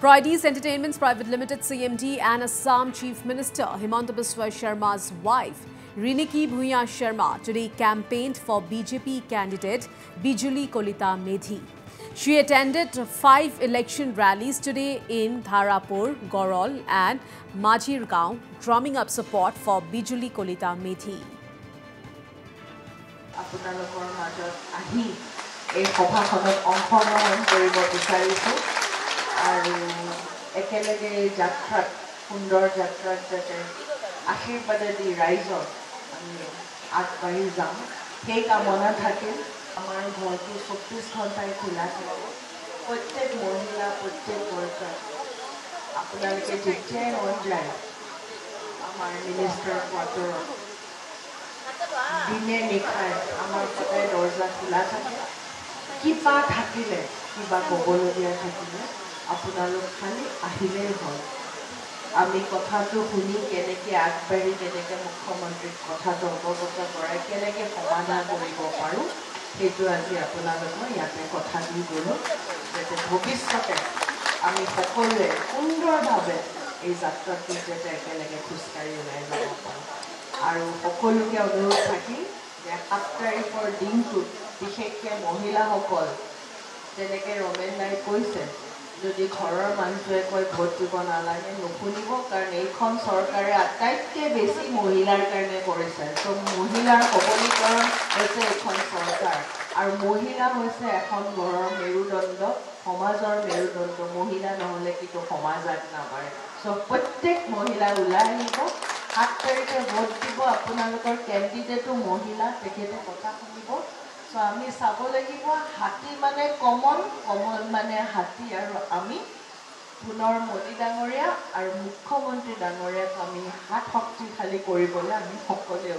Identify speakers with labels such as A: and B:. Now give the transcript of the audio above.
A: Prides Entertainments Private Limited CMD and Assam Chief Minister Himanta Biswa Sharma's wife Riniki Bhuiya Sharma today campaigned for BJP candidate Bijuli Kolita Medhi. She attended 5 election rallies today in Dharapur, Gorol and Majirgaon, drumming up support for Bijuli Kolita Medhi.
B: আপোনালোকৰ মাজত আহি এই সভাখনত অংশগ্ৰহণ কৰিব বিচাৰিছো আৰু একেলগে যাত্ৰাত সুন্দৰ যাত্ৰাত যাতে আশীৰ্বাদেদি ৰাইজক আমি আগবাঢ়ি যাম সেই কামনা থাকিল আমাৰ ঘৰটো 24 ঘণ্টাই খোলা থাকে প্ৰত্যেক মহিলা প্ৰত্যেক বৰ্ষৰ আপোনালোকে যেতিয়াই মন যায় আমাৰ মিনিষ্টাৰ কোৱাৰ্টাৰত দিনে নিশায় আমাৰ সদায় দৰ্জা খোলা থাকে কিবা থাকিলে কিবা ক'বলগীয়া থাকিলে আপোনালোক খালি আহিলেই হ'ল আমি কথাটো শুনি কেনেকৈ আগবাঢ়ি কেনেকৈ মুখ্যমন্ত্ৰীক কথাটো অৱগত কৰাই কেনেকৈ সমাধান কৰিব পাৰোঁ সেইটো আজি আপোনালোকৰ ইয়াতে কথা দি গ'লোঁ যাতে ভৱিষ্যতে আমি সকলোৱে সুন্দৰভাৱে এই যাত্ৰাটো যাতে একেলগে খোজকাঢ়ি ওলাই যাব পাৰোঁ আৰু সকলোকে অনুৰোধ থাকিল যে 7 তাৰিখৰ দিনটোত বিশেষকৈ মহিলাসকল যেনেকৈ ৰমেন দাই কৈছে যদি ঘৰৰ মানুহটোৱে কয় ভোট দিব নালাগে নুশুনিব কাৰণ এইখন চৰকাৰে আটাইতকৈ বেছি মহিলাৰ কাৰণে কৰিছে তো মহিলাৰ সবলীকৰণ হৈছে এইখন চৰকাৰ আৰু মহিলা হৈছে এখন ঘৰৰ মেৰুদণ্ড সমাজৰ মেৰুদণ্ড মহিলা নহ'লে কিন্তু সমাজ আগ নাবাঢ়ে চ' প্ৰত্যেক মহিলা ওলাই আহিব 7 তাৰিখে ভোট দিব আপোনালোকৰ কেণ্ডিডেটো মহিলা তেখেতে কথা শুনিব চ' আমি চাব লাগিব হাতী মানে কমন মানে হাতী আৰু আমি পুনৰ মোদী ডাঙৰীয়া আৰু মুখ্যমন্ত্ৰী ডাঙৰীয়াক আমি হাত শক্তিশালী কৰিবলৈ আমি সকলোৱে